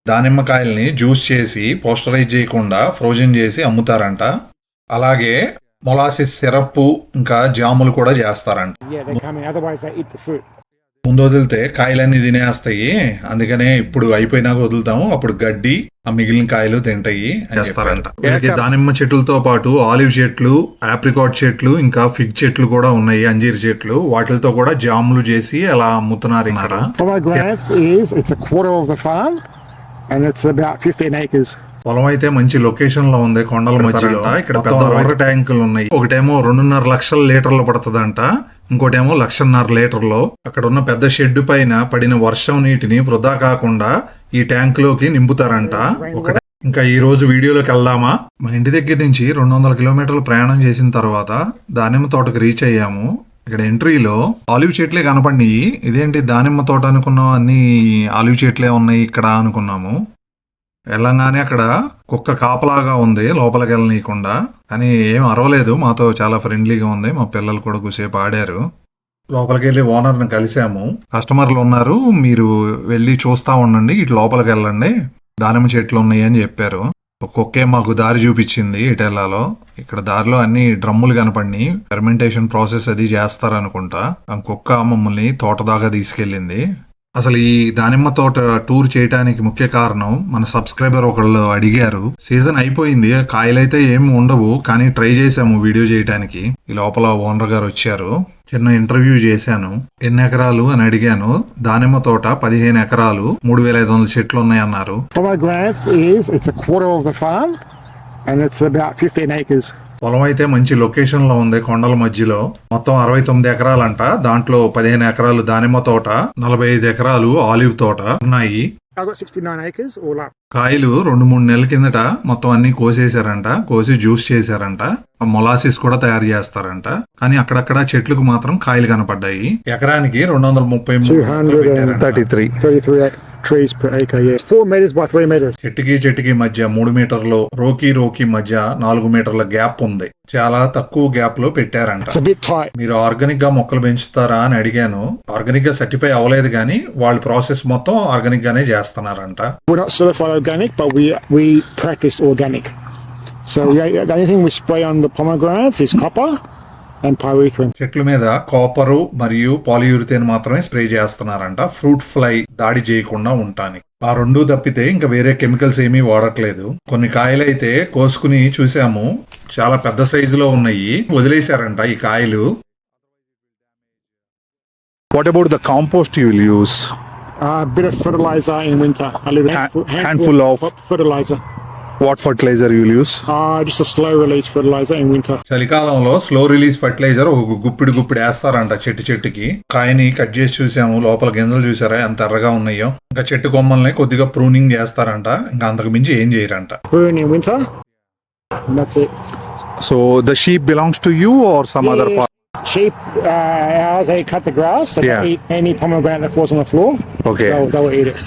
దానిమ్మకాయల్ని juice చేసి pasteurize చేయకుండా frozen చేసి అమ్ముతారంట. అలాగే మొలాసిస్ సిరప్ ఇంకా జాములు కూడా చేస్తారంట. ముందు వదిలితే కాయలన్నీ తినేస్తాయి, అందుకనే ఇప్పుడు అయిపోయినాక వదులుతాము, అప్పుడు గడ్డి ఆ మిగిలిన కాయలు తింటాయి అని చేస్తారంట. దానిమ్మ చెట్లతో పాటు ఆలివ్ చెట్లు, ఆప్రికాట్ చెట్లు, ఇంకా ఫిగ్ చెట్లు కూడా ఉన్నాయి, అంజీర్ చెట్లు. వాటితో కూడా జాములు చేసి అలా అమ్ముతున్నారు. పొలం అయితే మంచి లొకేషన్ లో ఉంది, కొండల మధ్యలో. ఇక్కడ పెద్ద వాటర్ ట్యాంకులు ఉన్నాయి. ఒకటేమో 2.5 లక్షల లీటర్లు పడుతుందంట, ఇంకోటేమో 1.5 లీటర్లు. అక్కడ ఉన్న పెద్ద షెడ్ పైన పడిన వర్షం నీటిని వృధా కాకుండా ఈ ట్యాంక్ లోకి నింపుతారంట. ఇంకా ఈ రోజు వీడియోలోకి వెళ్దామా? మా ఇంటి దగ్గర నుంచి 200 కిలోమీటర్లు ప్రయాణం చేసిన తర్వాత దానిమ్మ తోటకు రీచ్ అయ్యాము. ఇక్కడ ఎంట్రీలో ఆలివ్ చెట్లే కనపడినాయి. ఇదేంటి దానిమ్మ తోట అనుకున్నాం, అన్ని ఆలివ్ చెట్లే ఉన్నాయి ఇక్కడ అనుకున్నాము. వెళ్ళంగానే అక్కడ కుక్క కాపలాగా ఉంది, లోపలికి వెళ్ళనీయకుండా. కానీ ఏం అరవలేదు, మాతో చాలా ఫ్రెండ్లీగా ఉంది. మా పిల్లలు కూడా కూసేపు ఆడారు. లోపలికి వెళ్ళి ఓనర్ని కలిసాము. కస్టమర్లు ఉన్నారు, మీరు వెళ్ళి చూస్తా ఉండండి, ఇటు లోపలికి వెళ్ళండి, దానిమ్మ చెట్లు ఉన్నాయి అని చెప్పారు. కుక్కే మాకు దారి చూపించింది ఎటు వెళ్ళాలో. ఇక్కడ దారిలో అన్ని డ్రమ్ములు కనపడినాయి, ఫెర్మెంటేషన్ ప్రాసెస్ అది చేస్తారనుకుంటా. ఆ కుక్క మమ్మల్ని తోట దాకా తీసుకెళ్ళింది. అసలు ఈ దానిమ్మ తోట టూర్ చేయడానికి ముఖ్య కారణం మన సబ్స్క్రైబర్ ఒకళ్ళు అడిగారు. సీజన్ అయిపోయింది, కాయలైతే ఏమి ఉండవు, కానీ ట్రై చేశాము వీడియో చేయడానికి. ఈ లోపల ఓనర్ గారు వచ్చారు, చిన్న ఇంటర్వ్యూ చేశాను. ఎన్ని ఎకరాలు అని అడిగాను. దానిమ్మ తోట 15 ఎకరాలు, 3500 చెట్లు ఉన్నాయి అన్నారు. పొలం అయితే మంచి లొకేషన్ లో ఉంది, కొండల మధ్యలో. మొత్తం 69 ఎకరాలంట. దాంట్లో 15 ఎకరాలు దానిమ్మ తోట, 45 ఎకరాలు ఆలివ్ తోట ఉన్నాయి. కాయలు 2-3 నెలల కిందట మొత్తం అన్ని కోసేశారంట, కోసి జ్యూస్ చేశారంట, మొలాసిస్ కూడా తయారు చేస్తారంట. కానీ అక్కడక్కడ చెట్లకు మాత్రం కాయలు కనపడ్డాయి. ఎకరానికి 233 trees per acre, yeah. 4 meters by 3 meters. చెట్టుకి మధ్య 3 మీటర్లు, రోకి మధ్య 4 మీటర్ల గ్యాప్ ఉంది. చాలా తక్కువ గ్యాప్ లో పెట్టారంట. It's a bit tight. మీరు ఆర్గానిక్ గా మొక్కలు పెంచుతారా అని అడిగాను. ఆర్గానిక్ గా సర్టిఫై అవ్వలేదు, కానీ వాళ్ళ ప్రాసెస్ మొత్తం ఆర్గానిక్ గానే చేస్తున్నారంట. We're not certified organic, but we practice organic. So the only thing we spray on the pomegranates is copper and pyrethrin. చెట్ల మీద కాపరు మరియు పాలియూరిథేన్ మాత్రమే స్ప్రే చేస్తున్నారంట, ఫ్రూట్ ఫ్లై దాడి చేయకుండా ఉంటానికి. ఆ రెండు తప్పితే ఇంకా వేరే కెమికల్స్ ఏమీ వాడట్లేదు. కొన్ని కాయలైతే కోసుకుని చూసాము, చాలా పెద్ద సైజులో ఉన్నాయి, వదిలేశారంట ఈ కాయలు. What about the compost you will use? A bit of fertilizer in winter. A little handful of fertilizer. What fertilizer you will use? Just a slow release fertilizer in winter. చలికాలంలో స్లో రిలీజ్ ఫర్టిలైజర్ ఒక గుప్పిడి వేస్తారంట చెట్టుకి. కాయని cut చేసి చూసాము, లోపల గింజలు చూసారా ఎంత ఎర్రగా ఉన్నాయో. ఇంకా చెట్టు కొమ్మల్ని కొద్దిగా ప్రూనింగ్ చేస్తారంట, ఇంకా అంతకు మించి ఏం చేయరంట. Prune in winter. And that's it. So the sheep belongs to you or some other farm? Sheep, ours, they cut the grass and they eat any pomegranate that falls on the floor. Okay. They'll eat it.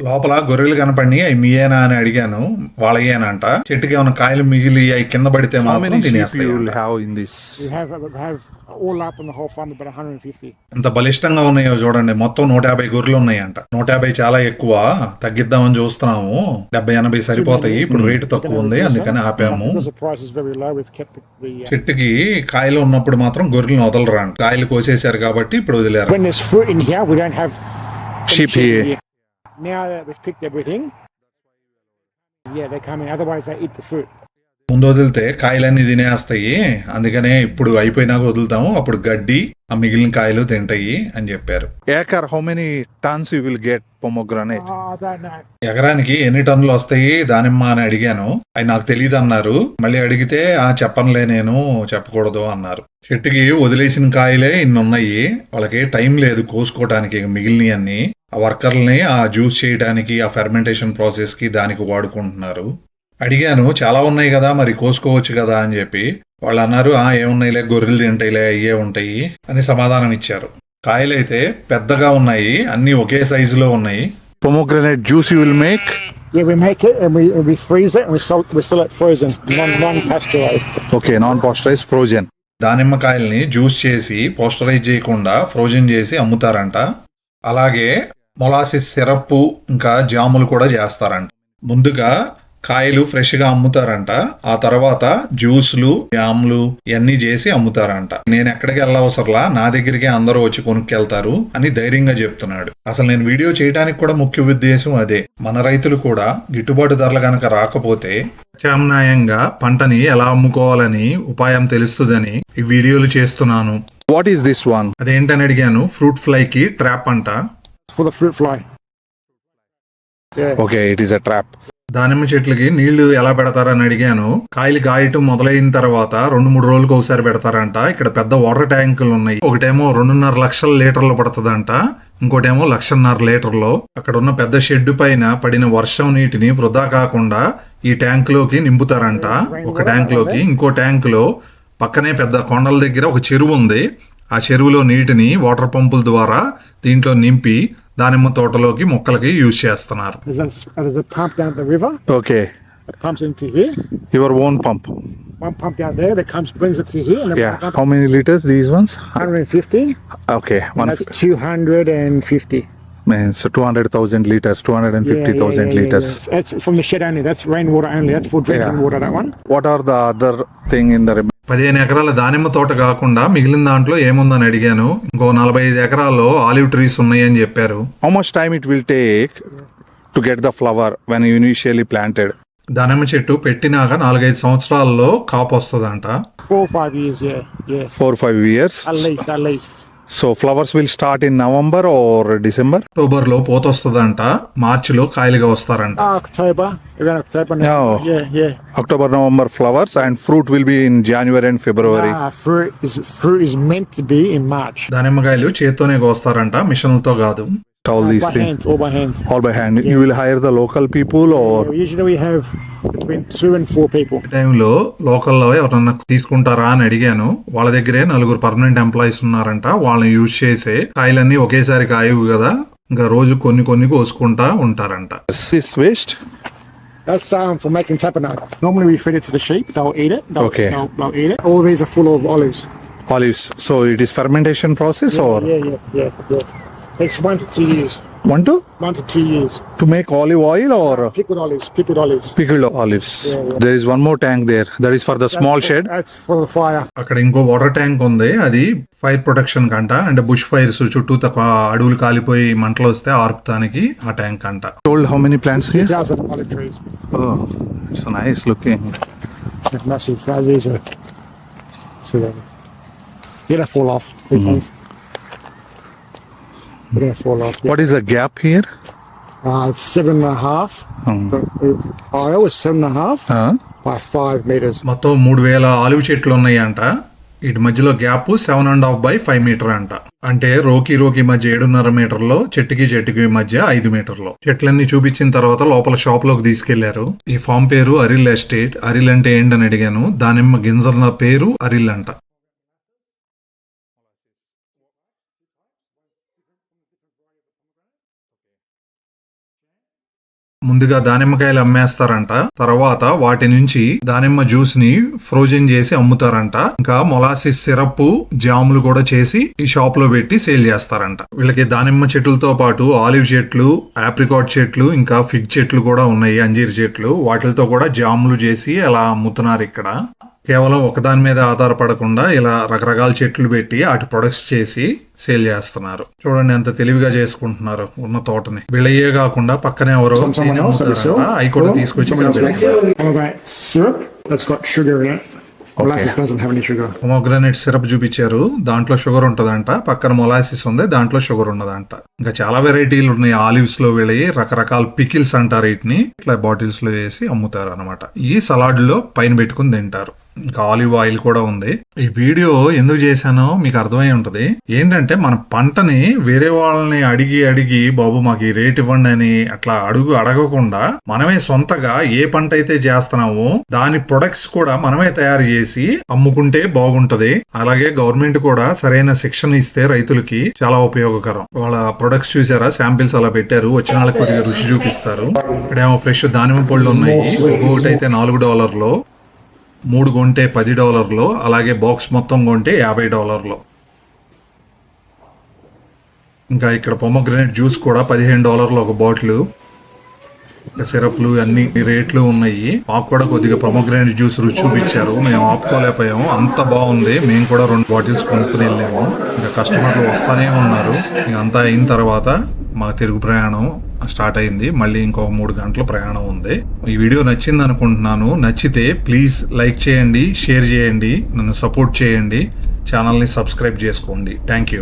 లోపల గొర్రెలు కనపడి అవి మీయేనా అని అడిగాను. వాళ్ళయేనంట. చెట్టుకి ఏమైనా కాయలు మిగిలి అవి కింద పడితే మాత్రం తినేస్తాయి. ఎంత బలిష్టంగా ఉన్నాయో చూడండి. మొత్తం 150 గొర్రెలు ఉన్నాయంట. 150 చాలా ఎక్కువ, తగ్గిద్దామని చూస్తున్నాము. 70-80 సరిపోతాయి. ఇప్పుడు రేటు తక్కువ ఉంది, అందుకని ఆపాము. చెట్టుకి కాయలు ఉన్నప్పుడు మాత్రం గొర్రెలను వదలరంట. కాయలు కోసేశారు కాబట్టి ఇప్పుడు వదిలేరు. Now that we've picked everything, they come in. Otherwise, they eat the fruit. ముందు వదిలితే కాయలన్నీ తినేస్తాయి, అందుకనే ఇప్పుడు అయిపోయినాక వదులుతాము, అప్పుడు గడ్డి ఆ మిగిలిన కాయలు తింటాయి అని చెప్పారు. Acre, how many tons you will get pomegranate? I don't know. ఎకరానికి ఎన్ని టన్నులు వస్తాయి దానిమ్మ అని అడిగాను. అవి నాకు తెలియదు అన్నారు. మళ్ళీ అడిగితే చెప్పనులే, నేను చెప్పకూడదు అన్నారు. చెట్టుకి వదిలేసిన కాయలే ఇన్ని ఉన్నాయి. వాళ్ళకి టైం లేదు కోసుకోవడానికి, మిగిలినవి అన్ని ఆ వర్కర్లని ఆ జ్యూస్ చేయడానికి, ఆ ఫెర్మెంటేషన్ ప్రాసెస్ కి దానికి వాడుకుంటున్నారు. అడిగాను, చాలా ఉన్నాయి కదా మరి కోసుకోవచ్చు కదా అని చెప్పి. వాళ్ళు అన్నారు, ఏమున్నాయిలే, గొర్రెలు తింటాయిలే, అయ్యే ఉంటాయి అని సమాధానం ఇచ్చారు. కాయలైతే పెద్దగా ఉన్నాయి, అన్ని ఒకే సైజులో ఉన్నాయి. Pomegranate juice you will make? Yeah, we make it and we freeze it and we sell it frozen, non-pasteurized. Okay, non-pasteurized, frozen. దానిమ్మకాయల్ని జ్యూస్ చేసి పోస్టరైజ్ చేయకుండా ఫ్రోజన్ చేసి అమ్ముతారంట. అలాగే మొలాసిస్ సిరప్ ఇంకా జాములు కూడా చేస్తారంట. ముందుగా కాయలు ఫ్రెష్ గా అమ్ముతారంట, ఆ తర్వాత జ్యూస్లు జామ్లు ఇవన్నీ చేసి అమ్ముతారంట. నేను ఎక్కడికి వెళ్ళవసరలా, నా దగ్గరికి అందరూ వచ్చి కొనుక్కెళ్తారు అని ధైర్యంగా చెప్తున్నాడు. అసలు నేను వీడియో చేయడానికి కూడా ముఖ్య ఉద్దేశం అదే. మన రైతులు కూడా గిట్టుబాటు ధరలు గనక రాకపోతే ప్రత్యామ్నాయంగా పంటని ఎలా అమ్ముకోవాలని ఉపాయం తెలుస్తుందని ఈ వీడియోలు చేస్తున్నాను. What is this one? అదేంటని అడిగాను. ఫ్రూట్ ఫ్లై కి ట్రాప్ అంట. For the fruit fly. Okay, it is a trap. దానిమ్మ చెట్లకి నీళ్లు ఎలా పెడతారని అడిగాను. కాయలు కాయటం మొదలైన తర్వాత 2-3 రోజులకు ఒకసారి పెడతారంట. ఇక్కడ పెద్ద వాటర్ ట్యాంకులు ఉన్నాయి. ఒకటేమో 2.5 లక్షల లీటర్లు పడుతుందంట, ఇంకోటేమో 1.5 లీటర్లు. అక్కడ ఉన్న పెద్ద షెడ్ పైన పడిన వర్షం నీటిని వృధా కాకుండా ఈ ట్యాంకులోకి నింపుతారంట. ఒక ట్యాంకులోకి. ఇంకో ట్యాంకులో పక్కనే పెద్ద కొండల దగ్గర ఒక చెరువు ఉంది. ఆ చెరువులో నీటిని వాటర్ పంపుల ద్వారా దీంట్లో నింపి దానిమ్మ తోటలోకి మొక్కలకి యూజ్ చేస్తున్నారు. There's a pump down at the river. Okay, It pumps into here. your own pump. One pump down there that brings it to here. And then Yeah. one pump, How many liters these ones? 150. Okay, That's 250. means 200,000 liters, 250,000 liters. That's from the shed only. That's rainwater only. That's for drinking Yeah. water. That one. What are the other thing in the 15 ఎకరాల దానిమ్మ తోట కాకుండా మిగిలిన దాంట్లో ఏముందని అడిగాను. ఇంకో 45 ఎకరాల్లో ఆలివ్ ట్రీస్ ఉన్నాయని చెప్పారు. how much time it will take to get the flower when you initially planted? దానిమ్మ చెట్టు పెట్టినాక 4-5 సంవత్సరాల్లో కాపు వస్తుందంట. 4 or 5 years. Yeah. 4-5 years. At least. So flowers will start in November or December? October లో పోత వస్తుందంట, మార్చిలో కాయలుగా వస్తారంట. October. Around October now. Oh. Yeah. October, November flowers, and fruit will be in January and February. Fruit is meant to be in March. దానిమ్మకాయలు చేత్తోనే కోస్తారంట, మిషన్లతో కాదు. All these By things. hand, all by hand. All by hand. You will hire the local people or Usually we have between 2 and 4 people. ఈ టైంలో లోకల్లో ఎవరన్నా తీసుకుంటారా అని అడిగాను. వాళ్ళ దగ్గరే 4 పర్మనెంట్ ఎంప్లాయీస్ ఉన్నారంట. వాళ్ళని యూజ్ చేసే కాయలన్నీ ఒకేసారి కాయవు కదా, ఇంకా రోజు కొన్ని కోసుకుంటా ఉంటారంట. this waste? That's for making tapenade. Normally we feed it to the sheep. They'll eat it. Okay. They'll eat it. All these are full of olives. Olives. So it is fermentation process or Yeah. Takes 1 to 2 years. 1 to 2 years. to make olive oil or Pickled olives. Pickled olives. pickled olives? There is one more tank there. That is for the small shed. That's for the fire. అక్కడ ఇంకో water tank ఉంది. అది fire protection కంట, అంటే bush fires చుట్టూ అడవులు కాలిపోయి మంటలు వస్తే ఆర్పుతానికి ఆ ట్యాంక్ అంట. Told how many plants here? 1,000 olive trees. Oh, it's nice looking. They're massive. These are. So they're gonna fall off. Because they're gonna fall off. What is the gap here? It's 7.5. I was 7.5 Huh? by 5 meters. మొత్తం 3,000 olive చెట్లు ఉన్నాయంట. వీటి మధ్యలో gap 7.5 by 5 metre అంట. అంటే రోకి మధ్య 7.5 మీటర్లో, చెట్టుకి మధ్య 5 మీటర్లు. చెట్లన్నీ చూపించిన తర్వాత లోపల షాప్ లోకి తీసుకెళ్లారు. ఈ ఫామ్ పేరు అరిల్ ఎస్టేట్. అరిల్ అంటే ఏంటని అడిగాను. దానిమ్మ గింజల పేరు అరిల్ అంట. ముందుగా దానిమ్మకాయలు అమ్మేస్తారంట. తర్వాత వాటి నుంచి దానిమ్మ జ్యూస్ ని ఫ్రోజన్ చేసి అమ్ముతారంట. ఇంకా మొలాసిస్ సిరప్, జాములు కూడా చేసి ఈ షాప్ లో పెట్టి సేల్ చేస్తారంట. వీళ్ళకి దానిమ్మ చెట్లతో పాటు ఆలివ్ చెట్లు, ఆప్రికాట్ చెట్లు, ఇంకా ఫిగ్ చెట్లు కూడా ఉన్నాయి, అంజీర్ చెట్లు. వాటితో కూడా జాములు చేసి అలా అమ్ముతున్నారు. ఇక్కడ కేవలం ఒకదాని మీద ఆధారపడకుండా ఇలా రకరకాల చెట్లు పెట్టి వాటి ప్రొడక్ట్స్ చేసి సేల్ చేస్తున్నారు. చూడండి ఎంత తెలివిగా చేసుకుంటున్నారు ఉన్న తోటని. వీళ్ళయ్యే కాకుండా పక్కనే ఎవరో అమ్ముతారంట. అవి కూడా తీసుకొచ్చి ఇక్కడ పెడతారు. Pomegranate syrup that's got sugar in it. Molasses doesn't have any sugar. Pomegranate syrup చూపించారు. దాంట్లో షుగర్ ఉంటదంట. పక్కన మొలాసిస్ ఉంది, దాంట్లో షుగర్ ఉండదంట. ఇంకా చాలా వెరైటీలు ఉన్నాయి ఆలివ్స్ లో. వెళ్ళి రకరకాల పికిల్స్ అంటారు వీటిని. ఇట్లా బాటిల్స్ లో వేసి అమ్ముతారు అనమాట. ఈ సలాడ్ లో పైన పెట్టుకుని తింటారు. ఇంకా ఆలివ్ ఆయిల్ కూడా ఉంది. ఈ వీడియో ఎందుకు చేశానో మీకు అర్థమై ఉంటది. ఏంటంటే మన పంటని వేరే వాళ్ళని అడిగి బాబు మాకు ఈ రేట్ ఇవ్వండి అని అట్లా అడగకుండా మనమే సొంతగా ఏ పంట అయితే చేస్తున్నామో దాని ప్రొడక్ట్స్ కూడా మనమే తయారు చేసి అమ్ముకుంటే బాగుంటది. అలాగే గవర్నమెంట్ కూడా సరైన శిక్షణ ఇస్తే రైతులకి చాలా ఉపయోగకరం. వాళ్ళ ప్రొడక్ట్స్ చూసారా, శాంపిల్స్ అలా పెట్టారు. వచ్చిన వాళ్ళకి కొద్దిగా రుచి చూపిస్తారు. ఇక్కడేమో ఫ్రెష్ దానిమ్మ పళ్ళు ఉన్నాయి. ఒక్కొక్కటి అయితే $4, 3 కొంటే $10, అలాగే బాక్స్ మొత్తం కొంటే $50. ఇంకా ఇక్కడ పొమోగ్రనేట్ జ్యూస్ కూడా $15 ఒక బాటిల్. సిరప్లు అన్ని రేట్లు ఉన్నాయి. మాకు కూడా కొద్దిగా పొమోగ్రనేట్ జ్యూస్ రుచి చూపించారు, మేము ఆపుకోలేకపోయాము, అంత బాగుంది. మేము కూడా 2 బాటిల్స్ కొనుక్కుని వెళ్ళాము. ఇంకా కస్టమర్లు వస్తానే ఉన్నారు. ఇంక అంతా అయిన తర్వాత మా తిరుగు ప్రయాణం స్టార్ట్ అయింది. మళ్ళీ ఇంకొక 3 గంటల ప్రయాణం ఉంది. ఈ వీడియో నచ్చింది అనుకుంటున్నాను. నచ్చితే ప్లీజ్ లైక్ చేయండి, షేర్ చేయండి, నన్ను సపోర్ట్ చేయండి, ఛానల్ని సబ్స్క్రైబ్ చేసుకోండి. Thank you.